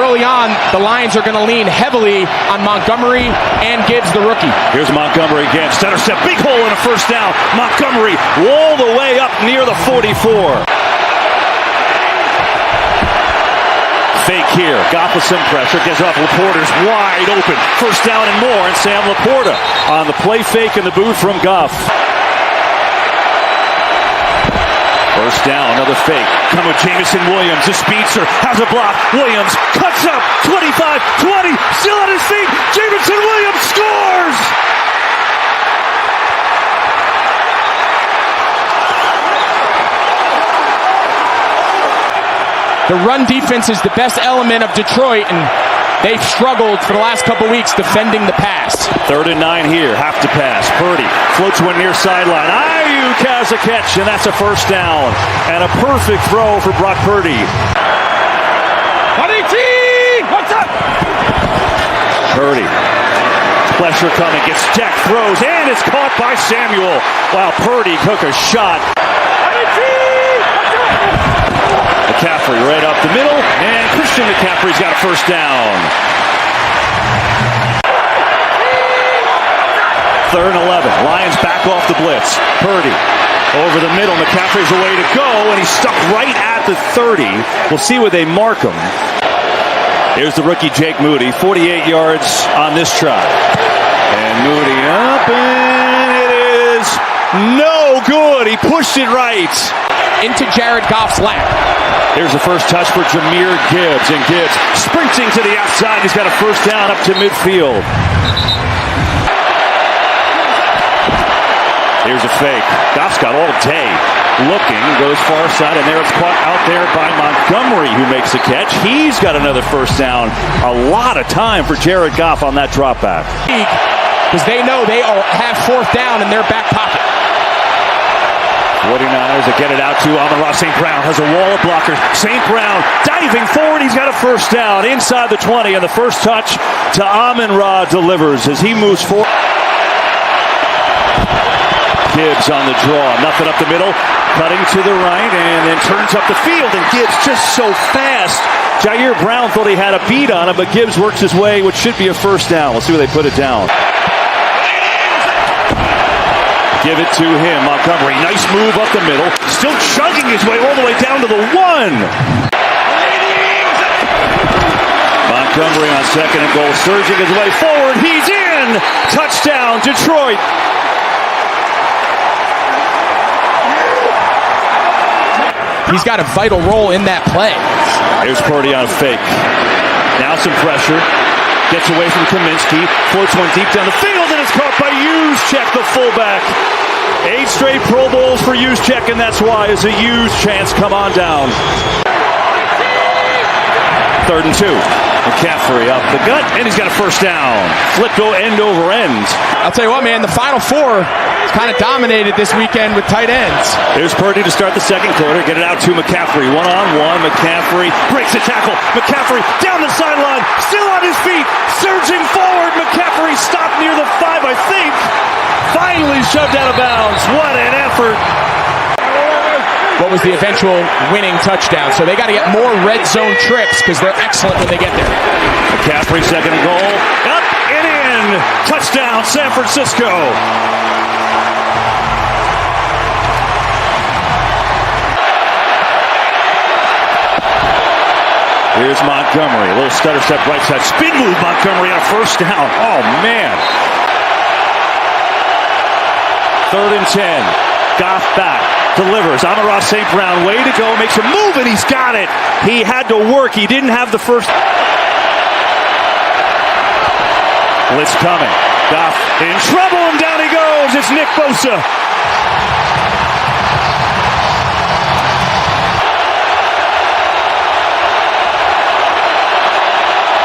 early on, the Lions are going to lean heavily on Montgomery and Gibbs, the rookie. Here's Montgomery again. Stutter step, big hole and a first down. Montgomery all the way up near the 44. Fake here. Goff with some pressure. Gets off. Laporta's wide open. First down and more. And Sam Laporta on the play fake in the boot from Goff. First down, another fake. Come with Jameson Williams, the speedster, has a block. Williams cuts up, 25, 20, still on his feet. Jameson Williams scores! The run defense is the best element of Detroit, and they've struggled for the last couple weeks defending the pass. 3rd and 9 here, have to pass. Purdy floats one near sideline. Ayuk has a catch, and that's a first down. And a perfect throw for Brock Purdy. 118! What's up? Purdy. Pressure coming, gets jacked, throws, and it's caught by Samuel. Wow, Purdy took a shot. McCaffrey right up the middle, and Christian McCaffrey's got a first down. 3rd and 11. Lions back off the blitz. Purdy over the middle. McCaffrey's the way to go, and he's stuck right at the 30. We'll see where they mark him. Here's the rookie Jake Moody, 48 yards on this try. And Moody up, and it is no good. He pushed it right into Jared Goff's lap. Here's the first touch for Jahmyr Gibbs, and Gibbs sprinting to the outside. He's got a first down up to midfield. Here's a fake. Goff's got all day. Looking, goes far side, and there it's caught out there by Montgomery, who makes a catch. He's got another first down. A lot of time for Jared Goff on that drop back. Because they know they have 4th down in their back pocket. 49ers will get it out to Amon-Ra St. Brown. Has a wall of blockers. St. Brown diving forward. He's got a first down inside the 20. And the first touch to Amon-Ra delivers as he moves forward. Gibbs on the draw. Nothing up the middle. Cutting to the right and then turns up the field. And Gibbs just so fast. Jair Brown thought he had a beat on him, but Gibbs works his way, which should be a first down. We'll see where they put it down. Give it to him. Montgomery, nice move up the middle. Still chugging his way all the way down to the 1. Montgomery on 2nd and goal, surging his way forward. He's in! Touchdown, Detroit! He's got a vital role in that play. Here's Purdy on a fake. Now some pressure. Gets away from Kaminsky, floats one deep down the field, and it's caught by Juszczyk, the fullback. 8 straight Pro Bowls for Juszczyk, and that's why it's a huge chance. Come on down. 3rd and 2. McCaffrey up the gut, and he's got a first down. Flipped end over end. I'll tell you what, man, the Final Four is kind of dominated this weekend with tight ends. Here's Purdy to start the second quarter. Get it out to McCaffrey. One-on-one. McCaffrey breaks the tackle. McCaffrey down the sideline. Still on his feet. Surging forward. McCaffrey stopped near the 5, I think. Finally shoved out of bounds. What an effort. What was the eventual winning touchdown? So they got to get more red zone trips because they're excellent when they get there. McCaffrey, 2nd and goal. Up and in. Touchdown, San Francisco. Here's Montgomery. A little stutter step right side. Spin move, Montgomery on a first down. Oh, man. 3rd and 10. Goff back. Delivers. Amon-Ra St. Brown. Way to go. Makes a move, and he's got it. He had to work. He didn't have the first. Blitz coming. Goff in trouble, and down he goes. It's Nick Bosa.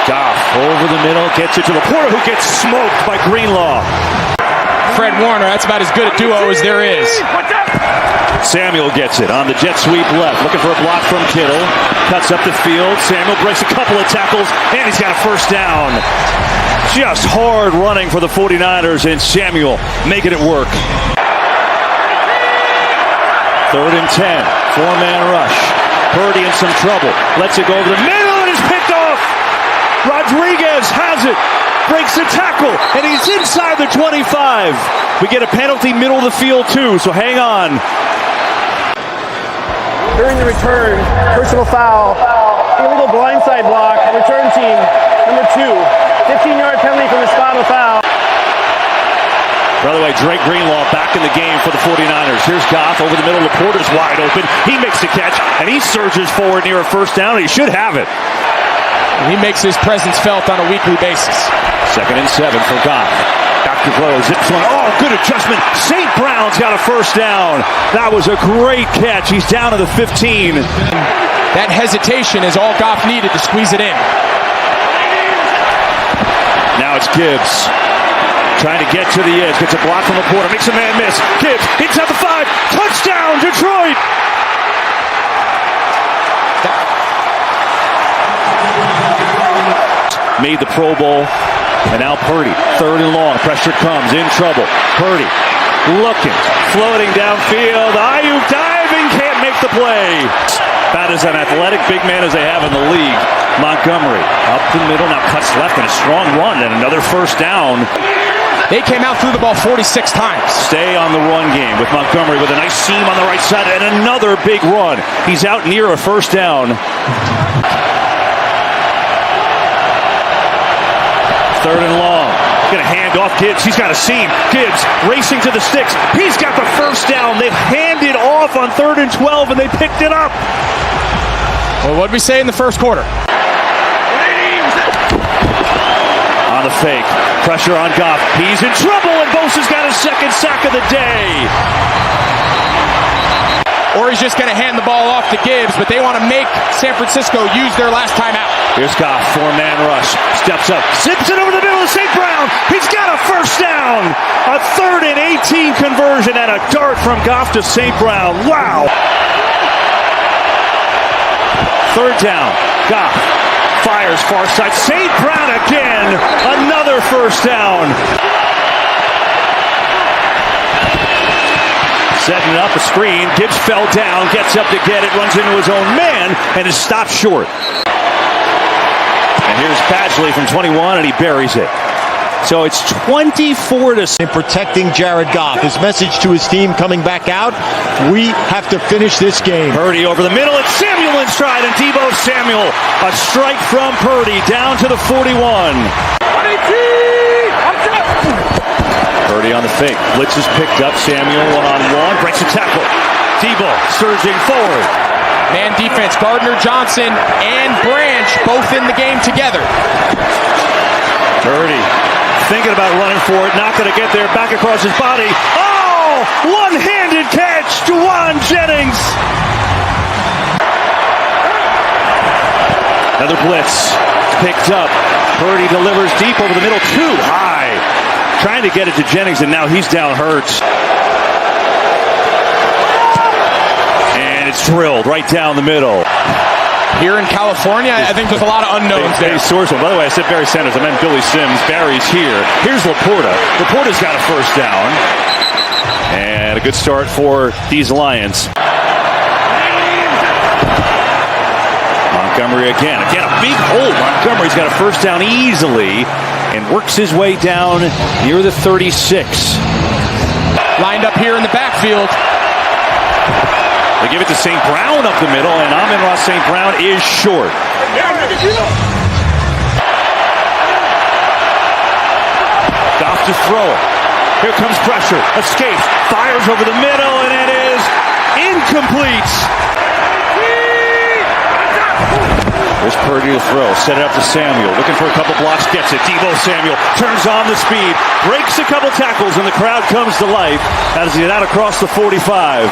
Goff over the middle. Gets it to Laporta, who gets smoked by Greenlaw. Fred Warner, that's about as good a duo as there is. Samuel gets it on the jet sweep left. Looking for a block from Kittle. Cuts up the field. Samuel breaks a couple of tackles, and he's got a first down. Just hard running for the 49ers, and Samuel making it work. 3rd and 10. 4-man rush. Purdy in some trouble. Lets it go over the middle, and it's picked off Rodriguez has it. Breaks the tackle, and he's inside the 25. We get a penalty middle of the field, too, so hang on. During the return, personal foul, illegal blindside block, return team, number 2, 15-yard penalty from the spot of foul. By the way, Drake Greenlaw back in the game for the 49ers. Here's Goff over the middle. Laporta's wide open. He makes the catch, and he surges forward near a first down. He should have it. He makes his presence felt on a weekly basis. 2nd and 7 for Goff. Back to throw, zips one. Oh, good adjustment. St. Brown's got a first down. That was a great catch. He's down to the 15. That hesitation is all Goff needed to squeeze it in. Now it's Gibbs. Trying to get to the edge. Gets a block from Laporta. Makes a man miss. Gibbs inside the 5. Touchdown, Detroit! Made the Pro Bowl. And now Purdy, 3rd and long. Pressure comes, in trouble. Purdy looking, floating downfield. Ayuk diving, can't make the play. About as an athletic big man as they have in the league. Montgomery up the middle, now cuts left, and a strong run, and another first down. They came out, threw the ball 46 times. Stay on the run game with Montgomery with a nice seam on the right side, and another big run. He's out near a first down. 3rd and long. Gonna hand off Gibbs. He's got a seam. Gibbs racing to the sticks. He's got the first down. They've handed off on 3rd and 12, and they picked it up. Well, what did we say in the first quarter? On the fake. Pressure on Goff. He's in trouble, and Bosa's got his 2nd sack of the day. Or he's just going to hand the ball off to Gibbs, but they want to make San Francisco use their last time out. Here's Goff, 4-man rush. Steps up, zips it over the middle of St. Brown. He's got a first down. A 3rd and 18 conversion and a dart from Goff to St. Brown. Wow. 3rd down. Goff fires far side. St. Brown again. Another first down. Setting up a screen. Gibbs fell down, gets up to get it, runs into his own man, and is stopped short. And here's Badgley from 21, and he buries it. So it's 24 to... In protecting Jared Goff. His message to his team coming back out, we have to finish this game. Purdy over the middle, and Samuel in stride, and Deebo Samuel. A strike from Purdy down to the 41. Purdy on the fake. Blitz is picked up. Samuel one-on-one. Breaks a tackle. Deebo surging forward. Man defense. Gardner Johnson and Branch both in the game together. Purdy thinking about running for it. Not going to get there. Back across his body. Oh! One-handed catch. Juwan Jennings. Another blitz. Picked up. Purdy delivers deep over the middle. Too high. Trying to get it to Jennings, and now he's down Hurts. And it's drilled right down the middle. Here in California, I think there's a lot of unknowns there. By the way, I said Barry Sanders. I meant Billy Sims. Barry's here. Here's Laporta. Laporta's got a first down. And a good start for these Lions. Montgomery again. Again, a big hole. Montgomery's got a first down easily and works his way down near the 36. Lined up here in the backfield. They give it to St. Brown up the middle, and Amon-Ra St. Brown is short. Goff to throw. Here comes pressure. Escapes. Fires over the middle, and it is incomplete. There's Purdy to throw. Set it up to Samuel. Looking for a couple blocks. Gets it. Deebo Samuel turns on the speed. Breaks a couple tackles, and the crowd comes to life as he get out across the 45.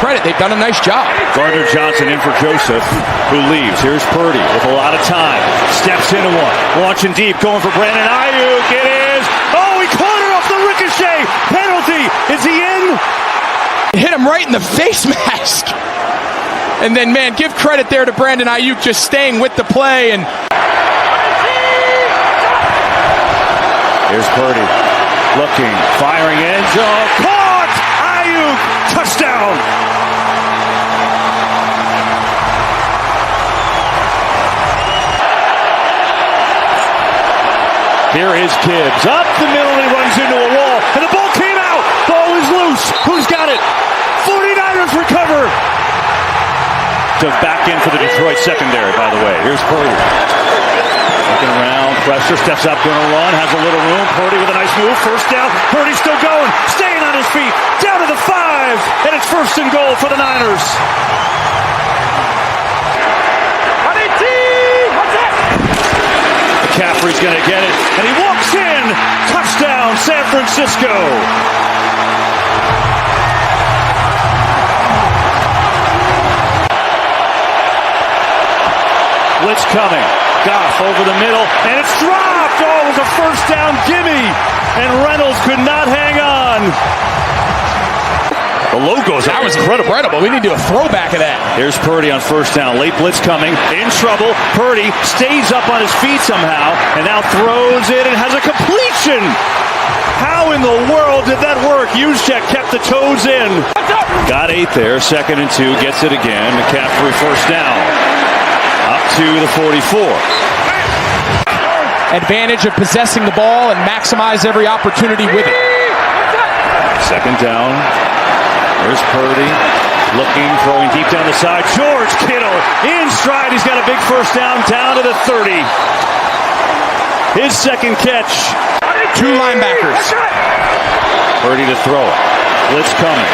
Credit, they've done a nice job. Gardner Johnson in for Joseph, who leaves. Here's Purdy with a lot of time. Steps into one. Launching deep. Going for Brandon Ayuk. It is. Oh, he caught it off the ricochet. Penalty. Is he in? Hit him right in the face mask. And then, man, give credit there to Brandon Ayuk just staying with the play. And here's Purdy looking, firing end zone. Caught! Ayuk! Touchdown! Here is Gibbs. Up the middle, and he runs into a wall. And the ball came out. Ball is loose. Who's got it? 49ers recover. Back in for the Detroit secondary, by the way. Here's Purdy. Looking around. Pressure. Steps up. Going to run. Has a little room. Purdy with a nice move. First down. Purdy still going. Staying on his feet. Down to the 5. And it's first and goal for the Niners. McCaffrey's going to get it, and he walks in. Touchdown, San Francisco. Blitz coming. Goff over the middle, and it's dropped. Oh, it was a first down gimme, and Reynolds could not hang on. The logos that was incredible. We need to do a throwback of that. Here's Purdy on first down. Late blitz coming. In trouble. Purdy stays up on his feet somehow and now throws it and has a completion. How in the world did that work? Juszczyk kept the toes in. Got 8 there. 2nd and 2. Gets it again. McCaffrey first down. Up to the 44. Advantage of possessing the ball and maximize every opportunity with it. 2nd down. There's Purdy, looking, throwing deep down the side. George Kittle in stride. He's got a big first down to the 30. His 2nd catch. 2 linebackers. Purdy to throw it. Blitz coming.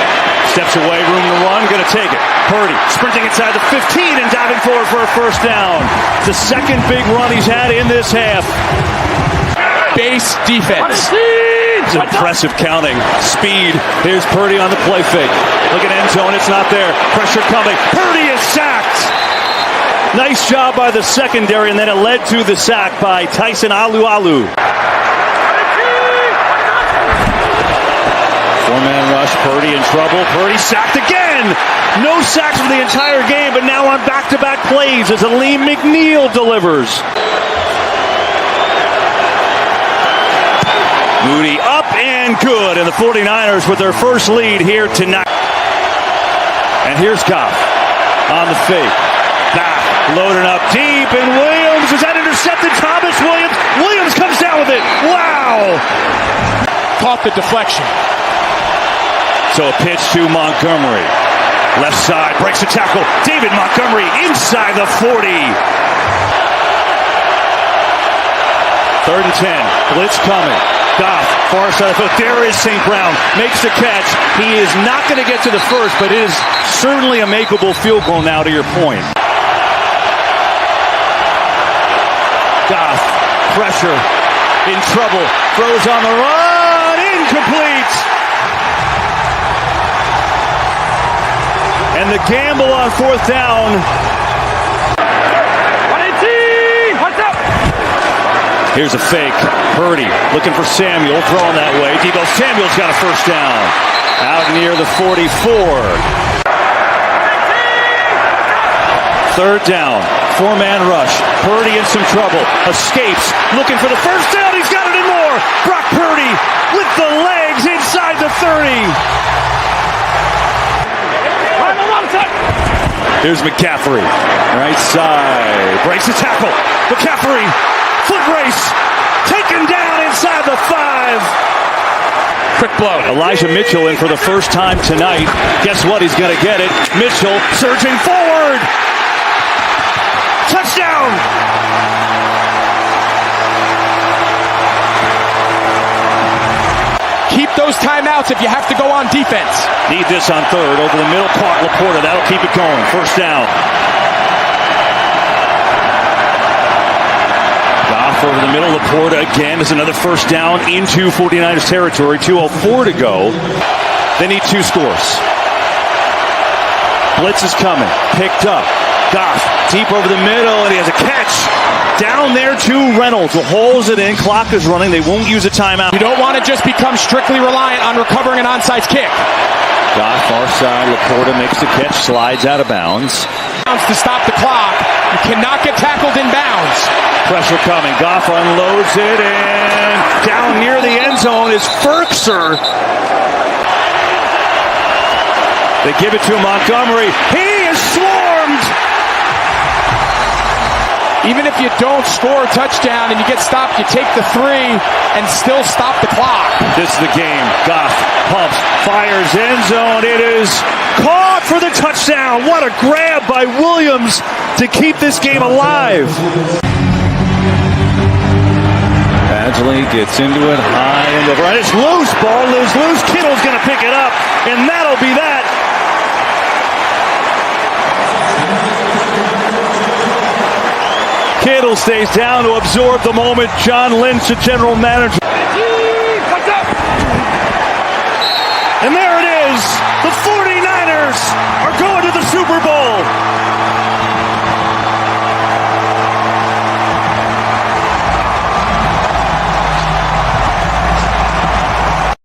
Steps away, room to run, going to take it. Purdy sprinting inside the 15 and diving forward for a first down. The 2nd big run he's had in this half. Base defense. It's impressive counting. Speed. Here's Purdy on the play fake. Look at end zone. It's not there. Pressure coming. Purdy is sacked. Nice job by the secondary, and then it led to the sack by Tyson Alualu. 4-man rush. Purdy in trouble. Purdy sacked again. No sacks for the entire game, but now on back-to-back plays as Aleem McNeil delivers. Moody up and good, and the 49ers with their first lead here tonight. And here's Goff on the fake. Back, loading up deep, and Williams is that intercepted. Thomas Williams. Williams comes down with it. Wow! Caught the deflection. So a pitch to Montgomery. Left side, breaks the tackle. David Montgomery inside the 40. 3rd and 10. Blitz coming. Goff, far side of the field. There is St. Brown. Makes the catch. He is not going to get to the first, but it is certainly a makeable field goal now, to your point. Goff, pressure, in trouble. Throws on the run. Incomplete. And the gamble on 4th down. Here's a fake. Purdy looking for Samuel, throwing that way. Deebo Samuel's got a first down. Out near the 44. 3rd down. 4-man rush. Purdy in some trouble. Escapes. Looking for the first down. He's got it and more. Brock Purdy with the legs inside the 30. Here's McCaffrey. Right side. Breaks the tackle. McCaffrey. Foot race, taken down inside the 5. Quick blow. Elijah Mitchell in for the first time tonight. Guess what? He's going to get it. Mitchell surging forward. Touchdown. Keep those timeouts if you have to go on defense. Need this on 3rd. Over the middle, caught Laporta. That'll keep it going. First down. Over the middle, Laporta again is another first down into 49ers territory. 2:04 to go. They need 2 scores. Blitz is coming. Picked up. Goff deep over the middle, and he has a catch. Down there to Reynolds, who holds it in. Clock is running. They won't use a timeout. You don't want to just become strictly reliant on recovering an onside kick. Goff far side. Laporta makes the catch. Slides out of bounds. To stop the clock. You cannot get tackled in bounds. Pressure coming. Goff unloads it, and down near the end zone is Ferkser. They give it to Montgomery. He is swarmed. Even if you don't score a touchdown and you get stopped, you take the 3 and still stop the clock. This is the game. Goff pumps, fires, end zone. It is caught for the touchdown. What a grab by Williams to keep this game alive. Badgley gets into it high and over. And it's loose. Ball is loose. Kittle's going to pick it up, and that'll be that. Kittle stays down to absorb the moment. John Lynch, the general manager. And there it is. The 49ers